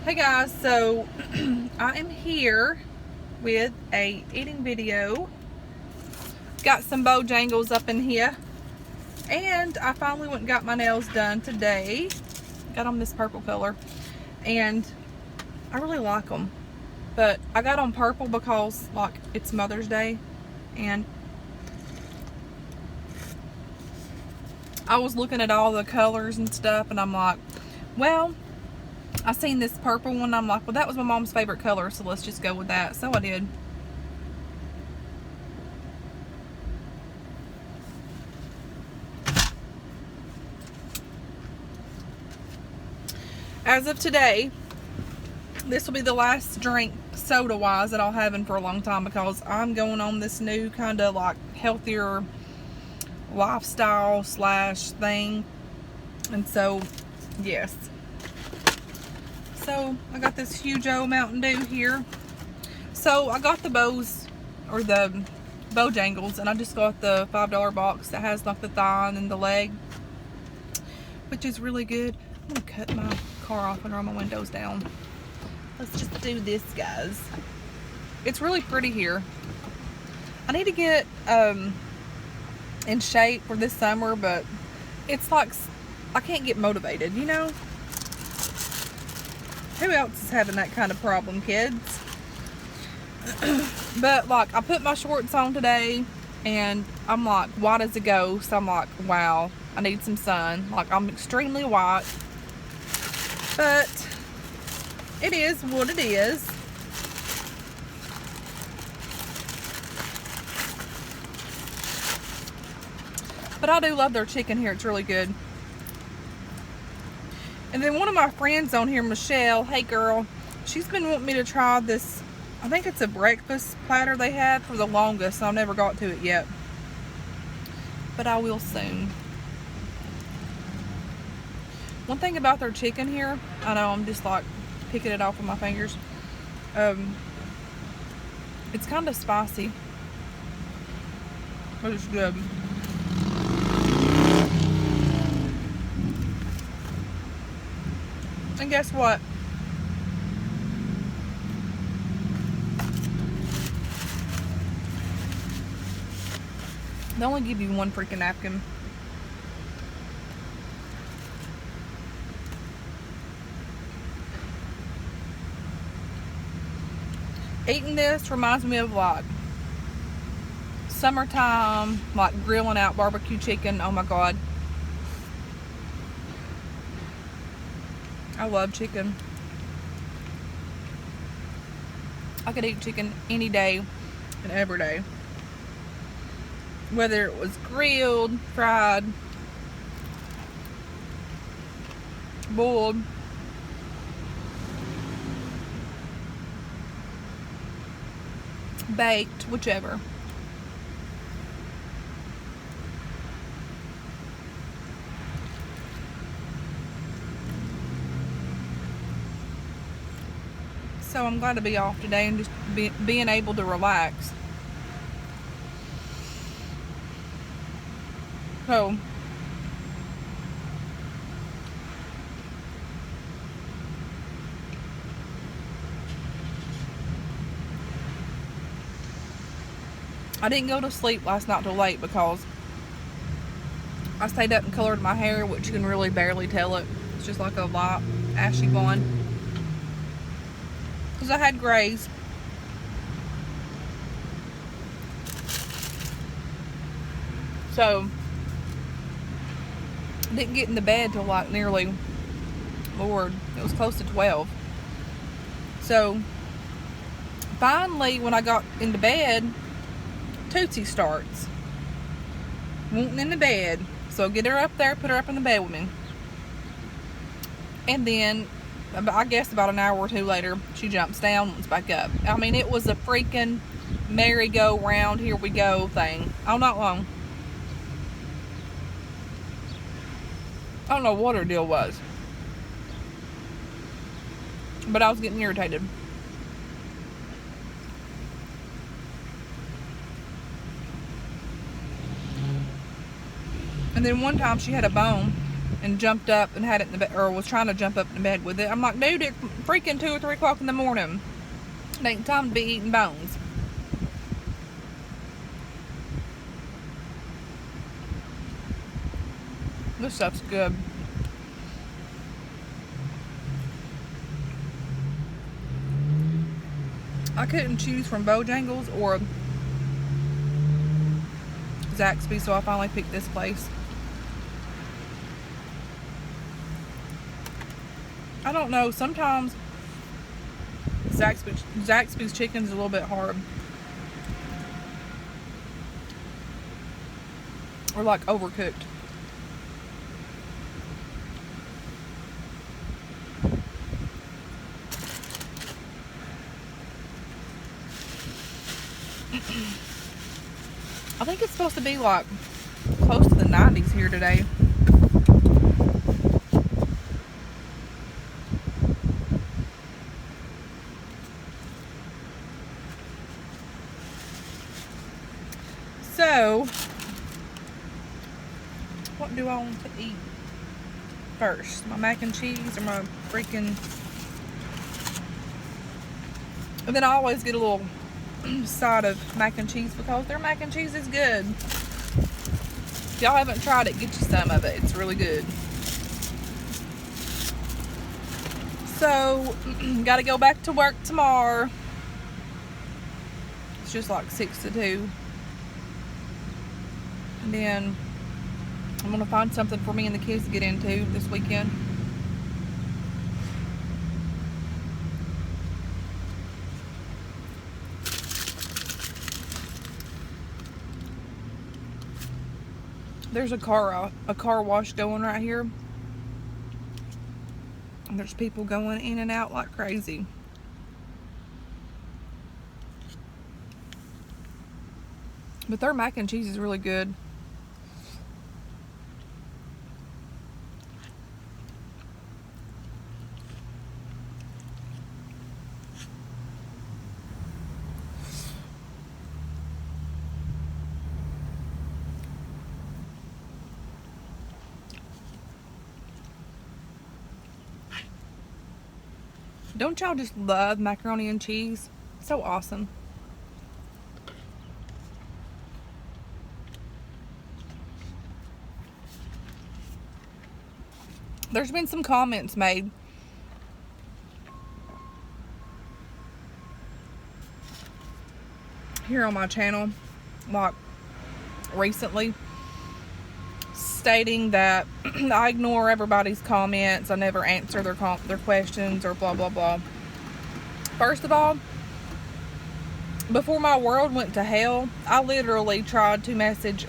Hey guys, so I am here with a eating video. Got some Bojangles up in here, and I finally went and got my nails done today. Got them this purple color, and I really like them. But I got on purple because like it's Mother's Day, and I was looking at all the colors and stuff, and I'm like, well, I seen this purple one. I'm like, well, that was my mom's favorite color, so let's just go with that. So I did. As of today, this will be the last drink soda-wise that I'll have in for a long time because I'm going on this new kind of like healthier lifestyle slash thing. And so, yes. So, I got this huge old Mountain Dew here. So, I got the Bojangles, and I just got the $5 box that has like the thigh and the leg, which is really good. I'm gonna cut my car off and roll my windows down. Let's just do this, guys. It's really pretty here. I need to get in shape for this summer, but it's like I can't get motivated, you know? Who else is having that kind of problem, kids? But like, I put my shorts on today and I'm like white as a ghost. I'm like, wow, I need some sun. Like, I'm extremely white, but it is what it is. But I do love their chicken here. It's really good. And then one of my friends on here, Michelle, hey girl, she's been wanting me to try this. I think it's a breakfast platter they had for the longest, so I never got to it yet. But I will soon. One thing about their chicken here, I know I'm just like picking it off with my fingers. It's kind of spicy, but it's good. And guess what? They only give you one freaking napkin. Eating this reminds me of like summertime, like grilling out barbecue chicken. Oh my God. I love chicken. I could eat chicken any day and every day. Whether it was grilled, fried, boiled. Baked, whichever. So I'm glad to be off today and just being able to relax. So I didn't go to sleep last night till late because I stayed up and colored my hair, which you can really barely tell it. It's just like a light ashy blonde. Because I had grays. So I didn't get into bed till like nearly, Lord, it was close to 12. So finally, when I got into bed, Tootsie starts wanting in the bed. So get her up there, put her up in the bed with me. And then, I guess about an hour or two later, she jumps down and wants back up. I mean, it was a freaking merry-go-round, here we go thing. All night long. I don't know what her deal was, but I was getting irritated. And then one time she had a bone and jumped up and had it in the bed, or was trying to jump up in the bed with it. I'm like, dude, it's freaking 2 or 3 o'clock in the morning. It ain't time to be eating bones. This stuff's good. I couldn't choose from Bojangles or Zaxby's, so I finally picked this place. I don't know, sometimes Zaxby's chicken's a little bit hard. Or like overcooked. I think it's supposed to be like close to the 90s here today. So, what do I want to eat first? My mac and cheese or my freaking... And then I always get a little side of mac and cheese because their mac and cheese is good. If y'all haven't tried it, get you some of it. It's really good. So, gotta go back to work tomorrow. It's just like 6 to 2. And then I'm gonna find something for me and the kids to get into this weekend. There's a car wash going right here. And there's people going in and out like crazy. But their mac and cheese is really good. Don't y'all just love macaroni and cheese? So awesome. There's been some comments made here on my channel, like recently, stating that I ignore everybody's comments, I never answer their questions or blah blah blah. First of all, before my world went to hell, I literally tried to message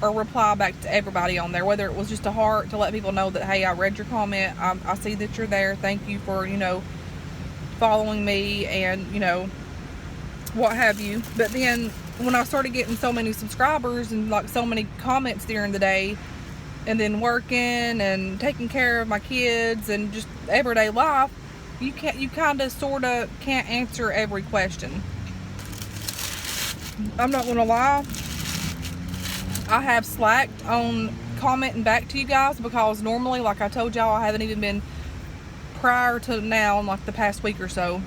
or reply back to everybody on there, whether it was just a heart to let people know that, hey, I read your comment, I see that you're there, thank you for, you know, following me and, you know, what have you. But then when I started getting so many subscribers and like so many comments during the day, and then working and taking care of my kids and just everyday life, you kind of sort of can't answer every question. I'm not gonna lie, I have slacked on commenting back to you guys because normally, like I told y'all, I haven't even been, prior to now, in like the past week or so,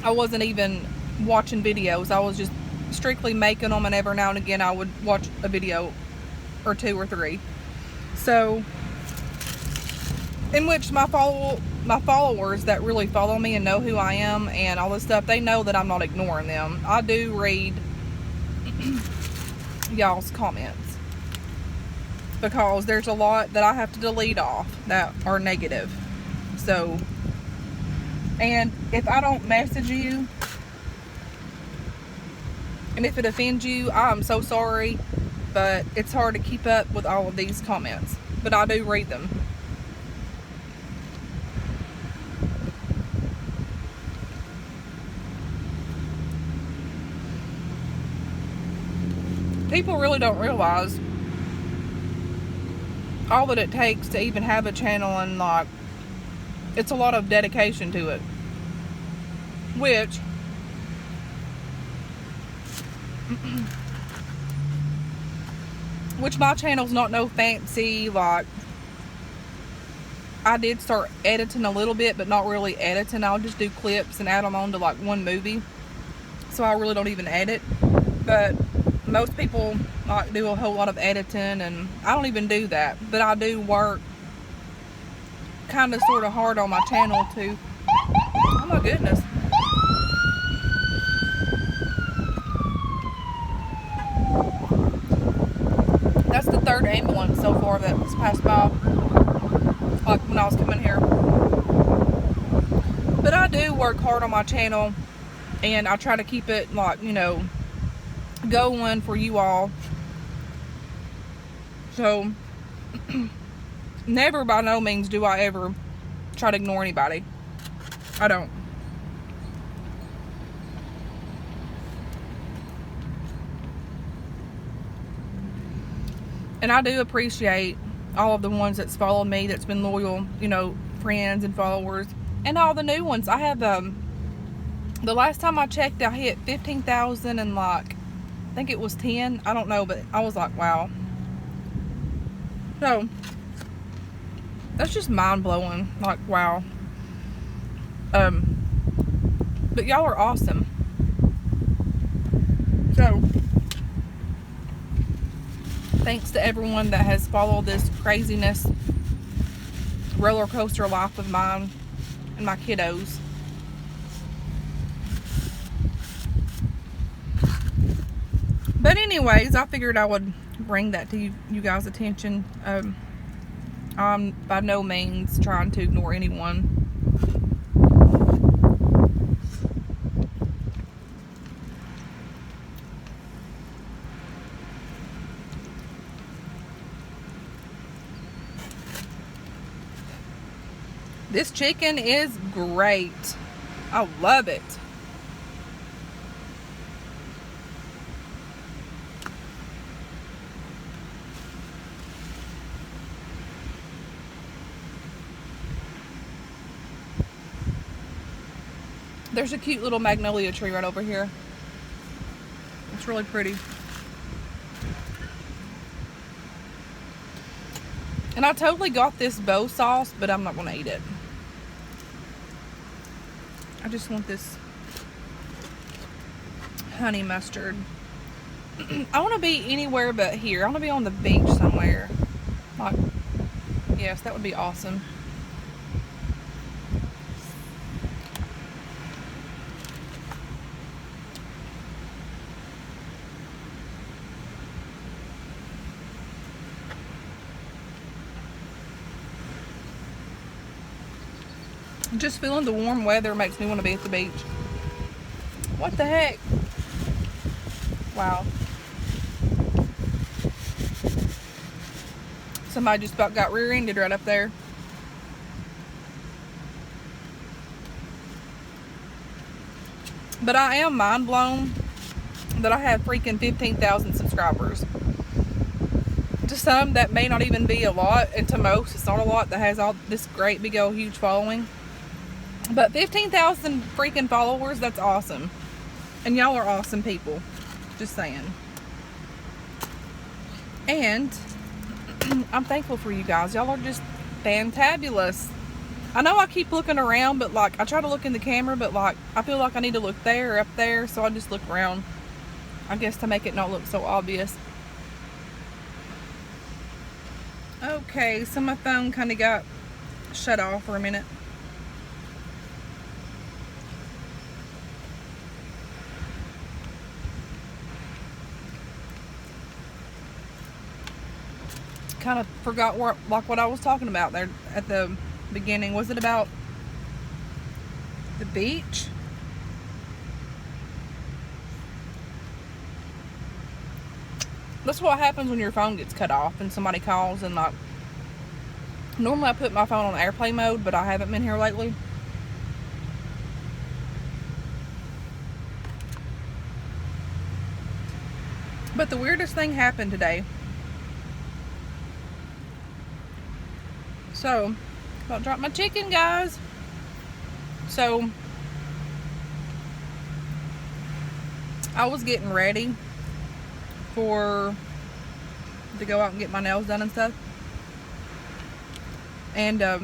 I wasn't even watching videos. I was just strictly making them, and every now and again I would watch a video or 2 or 3. So, in which my followers that really follow me and know who I am and all this stuff, they know that I'm not ignoring them. I do read y'all's comments because there's a lot that I have to delete off that are negative. So, and if I don't message you and if it offends you, I'm so sorry, but it's hard to keep up with all of these comments, but I do read them. People really don't realize all that it takes to even have a channel, and like, it's a lot of dedication to it, which which my channel's not no fancy, like, I did start editing a little bit, but not really editing. I'll just do clips and add them on to like one movie, so I really don't even edit. But most people like do a whole lot of editing, and I don't even do that, but I do work kind of sort of hard on my channel too. Oh my goodness. That's the third ambulance so far that's passed by, like when I was coming here. But I do work hard on my channel, and I try to keep it, like, you know, going for you all. So never, by no means, do I ever try to ignore anybody. I don't. And I do appreciate all of the ones that's followed me, that's been loyal, you know, friends and followers, and all the new ones. I have, the last time I checked, I hit 15,000 and like, I think it was 10. I don't know, but I was like, wow. So, that's just mind-blowing. Like, wow. But y'all are awesome. So, thanks to everyone that has followed this craziness roller coaster life of mine and my kiddos. But anyways, I figured I would bring that to you guys' attention. I'm by no means trying to ignore anyone. This chicken is great. I love it. There's a cute little magnolia tree right over here. It's really pretty. And I totally got this bow sauce, but I'm not going to eat it. I just want this honey mustard. I want to be anywhere but here. I want to be on the beach somewhere. Like, yes, that would be awesome. Just feeling the warm weather makes me want to be at the beach. What the heck? Wow. Somebody just about got rear-ended right up there. But I am mind blown that I have freaking 15,000 subscribers. To some, that may not even be a lot, and to most, it's not a lot that has all this great big old huge following. But 15,000 freaking followers, that's awesome. And y'all are awesome people. Just saying. And I'm thankful for you guys. Y'all are just fantabulous. I know I keep looking around, but like, I try to look in the camera, but like, I feel like I need to look there or up there, so I just look around. I guess to make it not look so obvious. Okay, so my phone kind of got shut off for a minute. Kind of forgot what I was talking about there at the beginning. Was it about the beach? That's what happens when your phone gets cut off and somebody calls, and like, normally I put my phone on airplane mode, but I haven't been here lately. But the weirdest thing happened today. So, about to drop my chicken, guys. So, I was getting ready for to go out and get my nails done and stuff. And I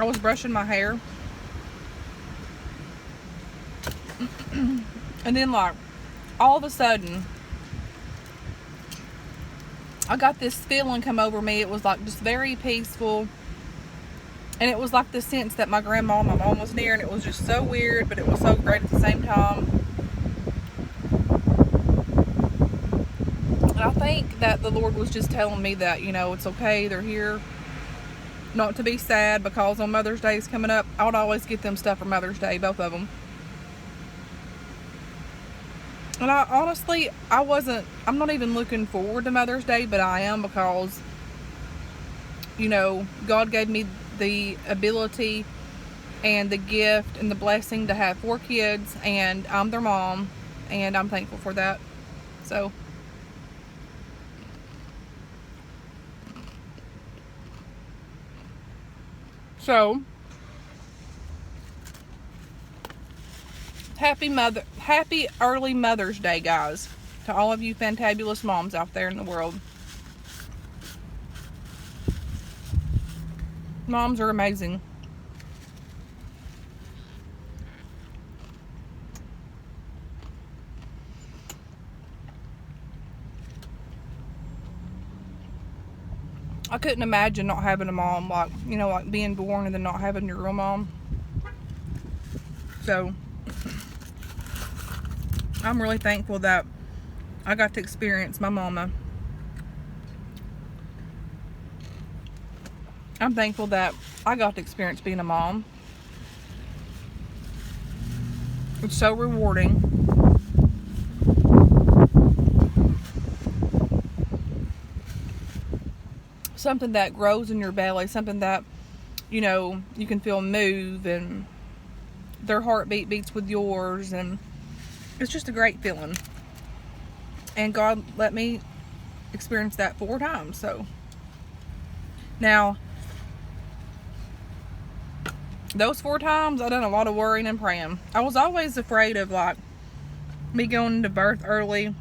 was brushing my hair. And then like all of a sudden I got this feeling come over me. It was like just very peaceful. And it was like the sense that my grandma and my mom was near, and it was just so weird, but it was so great at the same time. And I think that the Lord was just telling me that, you know, it's okay, they're here. Not to be sad, because on Mother's Day is coming up, I would always get them stuff for Mother's Day, both of them. And I honestly, I'm not even looking forward to Mother's Day, but I am, because, you know, God gave me the ability and the gift and the blessing to have 4 kids, and I'm their mom, and I'm thankful for that. So happy early Mother's Day, guys, to all of you fantabulous moms out there in the world. Moms are amazing. I couldn't imagine not having a mom, like, you know, like being born and then not having your real mom. So I'm really thankful that I got to experience my mama. I'm thankful that I got to experience being a mom. It's so rewarding. Something that grows in your belly, something that, you know, you can feel move, and their heartbeat beats with yours, and it's just a great feeling. And God let me experience that 4 times. So now, those 4 times I done a lot of worrying and praying. I was always afraid of like me going into birth early,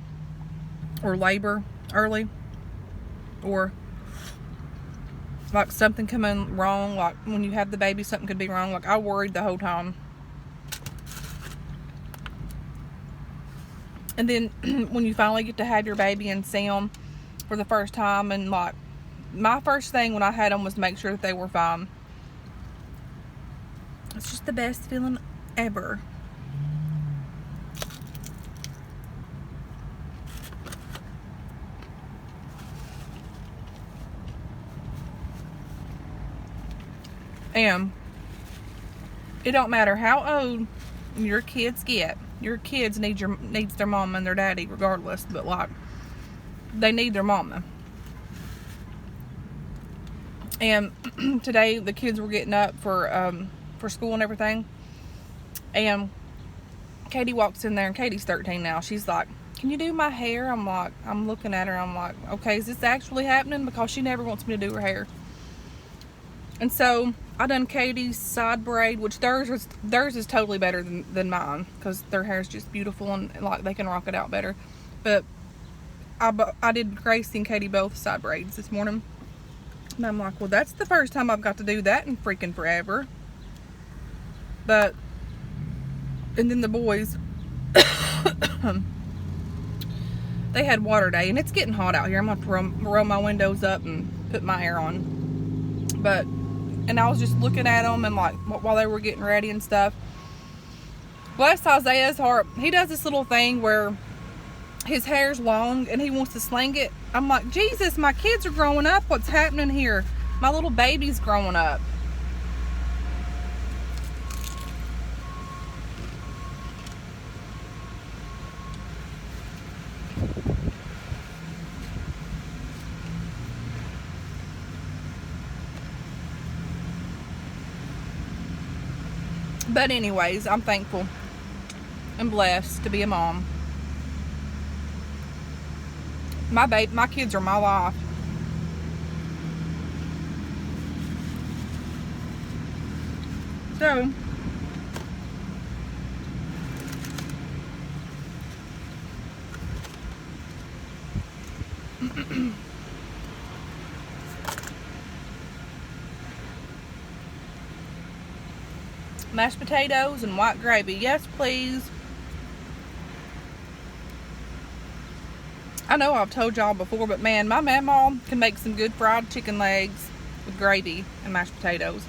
or labor early, or like something coming wrong, like when you have the baby something could be wrong. Like I worried the whole time. And then when you finally get to have your baby and see them for the first time, and like my first thing when I had them was to make sure that they were fine. It's just the best feeling ever. And it don't matter how old your kids get. Your kids needs their mama and their daddy regardless, but like they need their mama. And today the kids were getting up for school and everything, and Katie walks in there, and Katie's 13 now. She's like, "Can you do my hair?" I'm looking at her, I'm like, okay, is this actually happening? Because she never wants me to do her hair. And so I done Katie's side braid, which theirs is totally better than mine, because their hair is just beautiful, and like they can rock it out better. But I did Gracie and Katie both side braids this morning, and I'm like, well, that's the first time I've got to do that in freaking forever. But and then the boys, they had water day, and it's getting hot out here. I'm gonna have to roll my windows up and put my air on. But and I was just looking at them, and like while they were getting ready and stuff. Bless Isaiah's heart. He does this little thing where his hair's long and he wants to sling it. I'm like, Jesus, my kids are growing up. What's happening here? My little baby's growing up. But anyways, I'm thankful and blessed to be a mom. My kids are my life. So Mashed potatoes and white gravy. Yes, please. I know I've told y'all before, but man, my mama can make some good fried chicken legs with gravy and mashed potatoes.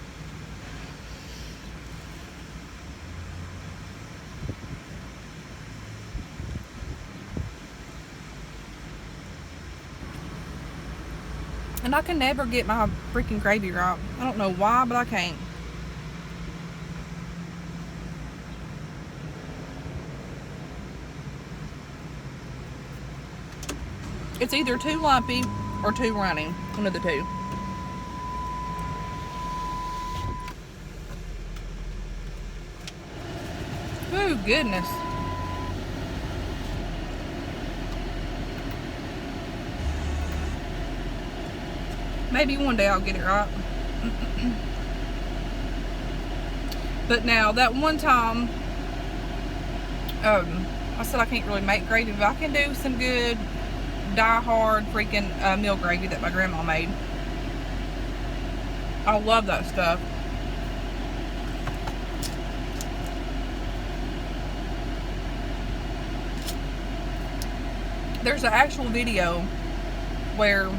And I can never get my freaking gravy right. I don't know why, but I can't. It's either too lumpy or too runny. One of the two. Oh, goodness. Maybe one day I'll get it right. But now, that one time, I said I can't really make gravy, but I can do some good die-hard freaking meal gravy that my grandma made. I love that stuff. There's an actual video where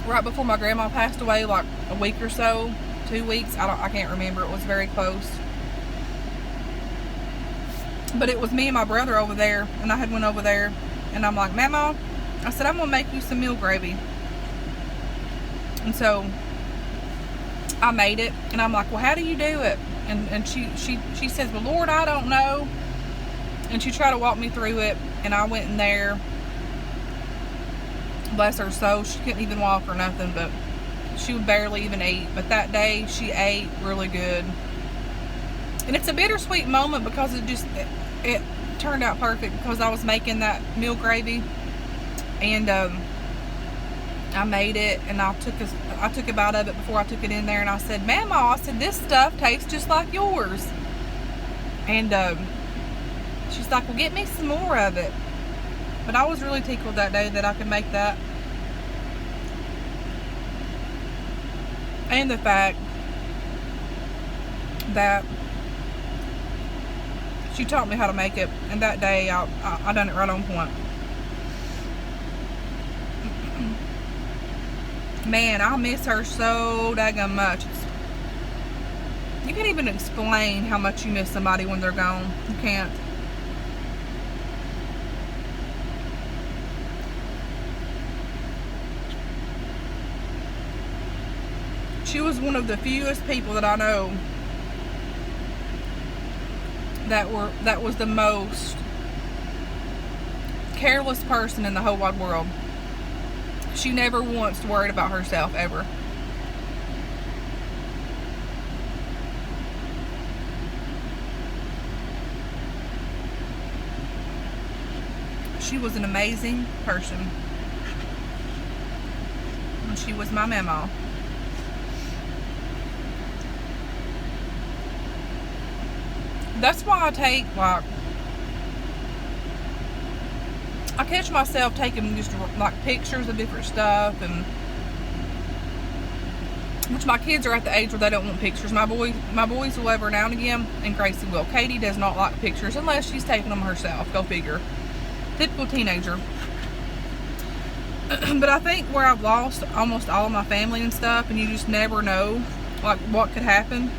right before my grandma passed away, like a week or so, 2 weeks, I can't remember, it was very close. But it was me and my brother over there, and I had went over there, and I'm like, Mama, I said, I'm gonna make you some meal gravy. And so I made it, and I'm like, well, how do you do it? And she says, well, Lord, I don't know. And she tried to walk me through it, and I went in there. Bless her soul, she couldn't even walk or nothing, but she would barely even eat. But that day, she ate really good. And it's a bittersweet moment because it turned out perfect, because I was making that meal gravy, and I made it, and I took a bite of it before I took it in there, and I said, Mama, I said, this stuff tastes just like yours. And she's like, well, get me some more of it. But I was really tickled that day that I could make that. And the fact that she taught me how to make it, and that day I done it right on point. Man, I miss her so daggone much. You can't even explain how much you miss somebody when they're gone. You can't. She was one of the fewest people that I know that was the most careless person in the whole wide world. She never once worried about herself, ever. She was an amazing person. And she was my mama. That's why I take, like, I catch myself taking just like pictures of different stuff, and which my kids are at the age where they don't want pictures. My boys will every now and again, and Gracie will. Katie does not like pictures unless she's taking them herself. Go figure. Typical teenager. But I think where I've lost almost all of my family and stuff, and you just never know like what could happen,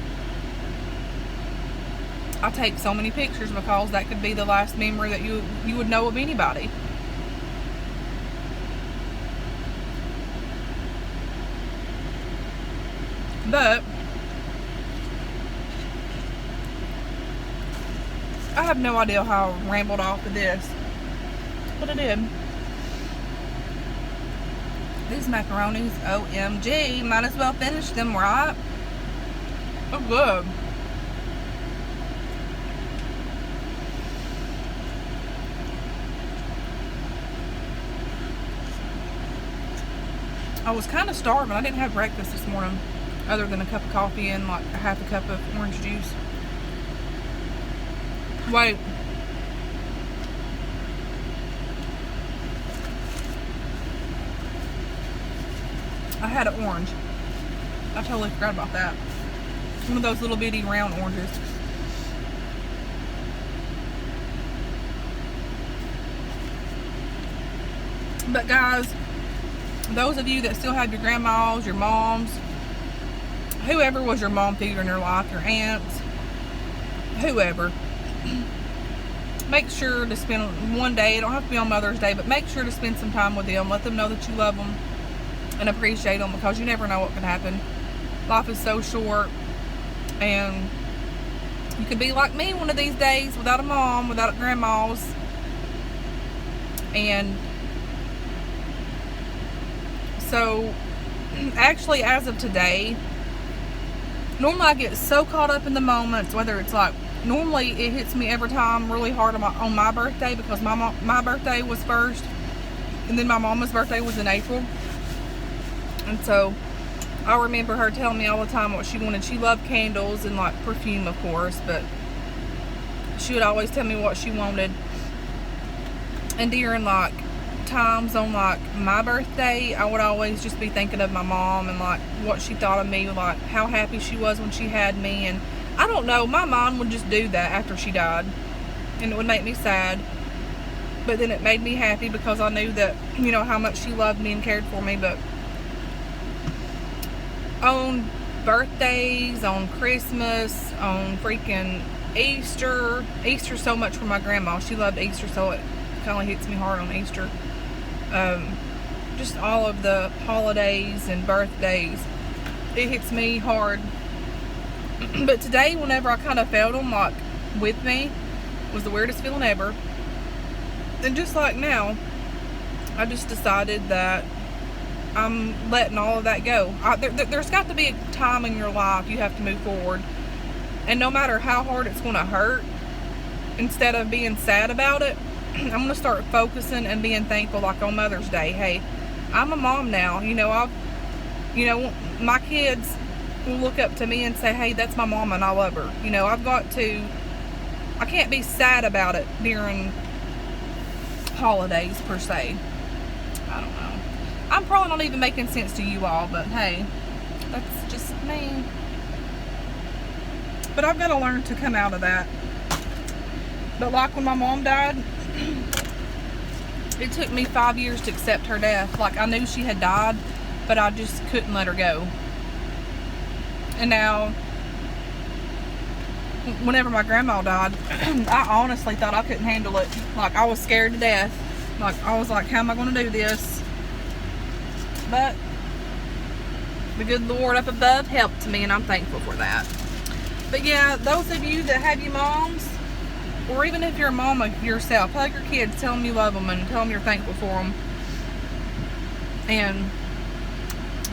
I take so many pictures because that could be the last memory that you would know of anybody. But I have no idea how I rambled off of this, but I did. These macaronis, OMG, might as well finish them, right? Oh, good. I was kind of starving. I didn't have breakfast this morning other than a cup of coffee and like a half a cup of orange juice. Wait. I had an orange. I totally forgot about that. One of those little bitty round oranges. But guys, those of you that still have your grandmas, your moms, whoever was your mom figure in your life, your aunts, whoever, make sure to spend one day, it don't have to be on Mother's Day, but make sure to spend some time with them. Let them know that you love them and appreciate them, because you never know what could happen. Life is so short, and you could be like me one of these days without a mom, without grandmas. And so actually, as of today, normally I get so caught up in the moments, whether it's like, normally it hits me every time really hard on my birthday, because my birthday was first, and then my mama's birthday was in April. And so I remember her telling me all the time what she wanted. She loved candles and like perfume, of course, but she would always tell me what she wanted. And during like times on like my birthday, I would always just be thinking of my mom and like what she thought of me, like how happy she was when she had me. And I don't know, my mom would just do that after she died, and it would make me sad, but then it made me happy because I knew that, you know, how much she loved me and cared for me. But on birthdays, on Christmas, on freaking Easter so much for my grandma, she loved Easter, so it kind of hits me hard on Easter. Just all of the holidays and birthdays, it hits me hard. But today, whenever I kind of felt them like with me, was the weirdest feeling ever. And just like now, I just decided that I'm letting all of that go. There's got to be a time in your life you have to move forward, and no matter how hard it's going to hurt, instead of being sad about it, I'm going to start focusing and being thankful. Like on Mother's Day, hey, I'm a mom now. You know, my kids will look up to me and say, hey, that's my mom and I love her. You know, I can't be sad about it during holidays per se. I don't know. I'm probably not even making sense to you all, but hey, that's just me. But I've got to learn to come out of that. But like when my mom died, it took me 5 years to accept her death. Like I knew she had died, but I just couldn't let her go. And now, whenever my grandma died, I honestly thought I couldn't handle it. Like I was scared to death. Like I was like, how am I going to do this? But the good Lord up above helped me, and I'm thankful for that. But yeah, those of you that have your moms, or even if you're a mom of yourself, hug your kids, tell them you love them, and tell them you're thankful for them. And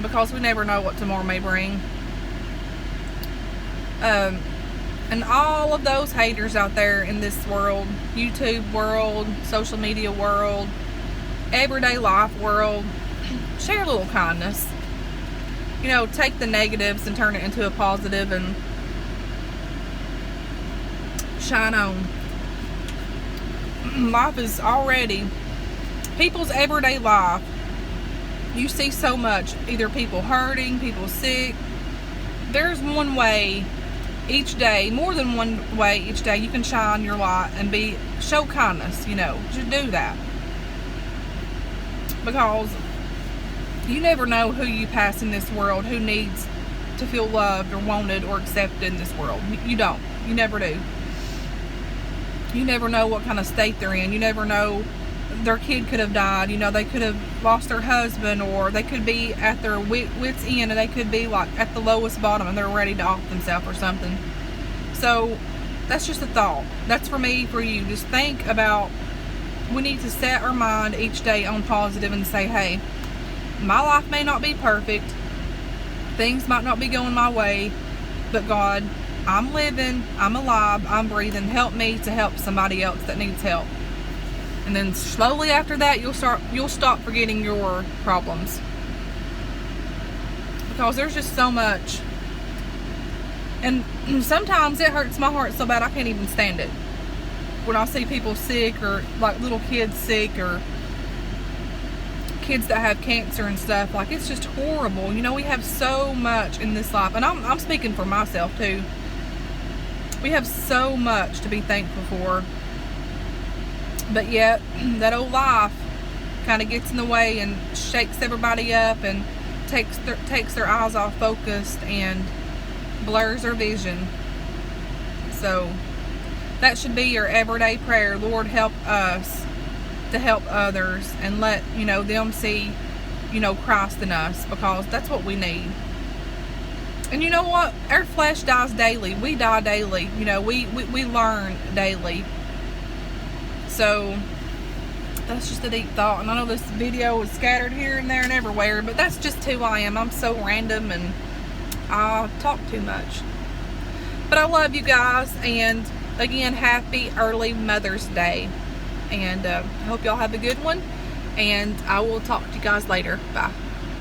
because we never know what tomorrow may bring. And all of those haters out there in this world, YouTube world, social media world, everyday life world, share a little kindness. You know, take the negatives and turn it into a positive and shine on. Life is already, people's everyday life, you see so much, either people hurting, people sick. There's one way each day, more than one way each day, you can shine your light and show kindness. You know, just do that, because you never know who you pass in this world, who needs to feel loved or wanted or accepted in this world. You don't. You never do. You never know what kind of state they're in. You never know, their kid could have died. You know, they could have lost their husband, or they could be at their wit's end, and they could be like at the lowest bottom and they're ready to off themselves or something. So that's just a thought. That's for me, for you. Just think about, we need to set our mind each day on positive and say, hey, my life may not be perfect, things might not be going my way, but God, I'm living, I'm alive, I'm breathing. Help me to help somebody else that needs help. And then slowly after that, you'll stop forgetting your problems, because there's just so much. And sometimes it hurts my heart so bad I can't even stand it when I see people sick, or like little kids sick, or kids that have cancer and stuff. Like, it's just horrible. You know, we have so much in this life, and I'm speaking for myself too. We have so much to be thankful for, but yet that old life kind of gets in the way and shakes everybody up and takes their eyes off focus and blurs their vision. So that should be your everyday prayer. Lord, help us to help others, and let, you know, them see, you know, Christ in us, because that's what we need. And you know what? Our flesh dies daily. We die daily. You know, we learn daily. So that's just a deep thought. And I know this video is scattered here and there and everywhere, but that's just who I am. I'm so random and I talk too much. But I love you guys, and again, happy early Mother's Day. And I hope y'all have a good one, and I will talk to you guys later. Bye.